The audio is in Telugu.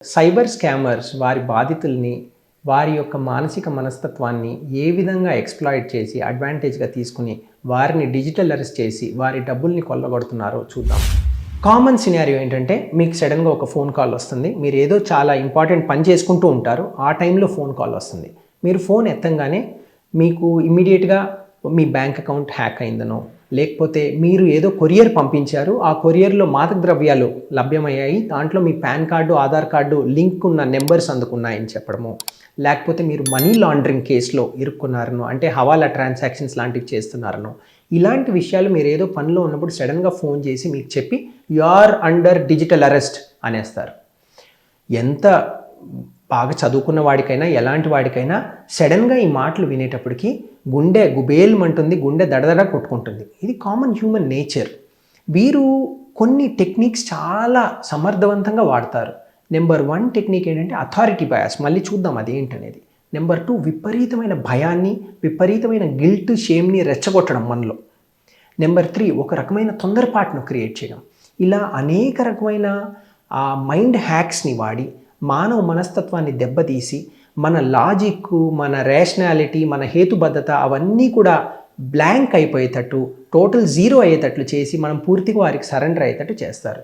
సైబర్ స్కామర్స్ వారి బాధితుల్ని వారి యొక్క మానసిక మనస్తత్వాన్ని ఏ విధంగా ఎక్స్‌ప్లాయిట్ చేసి అడ్వాంటేజ్‌గా తీసుకుని వారిని డిజిటల్ అరెస్ట్ చేసి వారి డబ్బుల్ని కొల్లగొడుతున్నారో చూద్దాం. కామన్ సినారియో ఏంటంటే మీకు సడన్‌గా ఒక ఫోన్ కాల్ వస్తుంది. మీరు ఏదో చాలా ఇంపార్టెంట్ పని చేసుకుంటూ ఉంటారు. ఆ టైంలో ఫోన్ కాల్ వస్తుంది. మీరు ఫోన్ ఎత్తంగానే మీకు ఇమ్మీడియేట్‌గా మీ బ్యాంక్ అకౌంట్ హ్యాక్ అయిందనో, లేకపోతే మీరు ఏదో కొరియర్ పంపించారు, ఆ కొరియర్‌లో మాదక ద్రవ్యాలు లభ్యమయ్యాయి, దాంట్లో మీ PAN card, Aadhaar card link ఉన్న నెంబర్స్ అందుకున్నాయని చెప్పడము, లేకపోతే మీరు మనీ లాండరింగ్ కేసులో ఇరుక్కున్నారనో, అంటే హవాలా ట్రాన్సాక్షన్స్ లాంటివి చేస్తున్నారనో, ఇలాంటి విషయాలు మీరు ఏదో పనిలో ఉన్నప్పుడు సడన్‌గా ఫోన్ చేసి మీకు చెప్పి you are under digital arrest అనేస్తారు. ఎంత బాగా చదువుకున్న వాడికైనా ఎలాంటి వాడికైనా సడన్గా ఈ మాటలు వినేటప్పటికి గుండె గుబేల్మంటుంది, గుండె దడదడ కొట్టుకుంటుంది. ఇది కామన్ హ్యూమన్ నేచర్. వీరు కొన్ని టెక్నిక్స్ చాలా సమర్థవంతంగా వాడతారు. నెంబర్ 1 టెక్నిక్ ఏంటంటే అథారిటీ బయాస్. మళ్ళీ చూద్దాం అదేంటనేది. నెంబర్ 2 విపరీతమైన భయాన్ని, విపరీతమైన గిల్ట్, షేమ్ని రెచ్చగొట్టడం మనలో. నెంబర్ 3 ఒక రకమైన తొందరపాటును క్రియేట్ చేయడం. ఇలా అనేక రకమైన మైండ్ హ్యాక్స్ని వాడి మానవ మనస్తత్వాన్ని దెబ్బతీసి మన లాజిక్, మన రేషనాలిటీ, మన హేతుబద్ధత అవన్నీ కూడా బ్లాంక్ అయిపోయేటట్టు, టోటల్ జీరో అయ్యేటట్లు చేసి మనం పూర్తిగా వారికి సరెండర్ అయ్యేటట్టు చేస్తారు.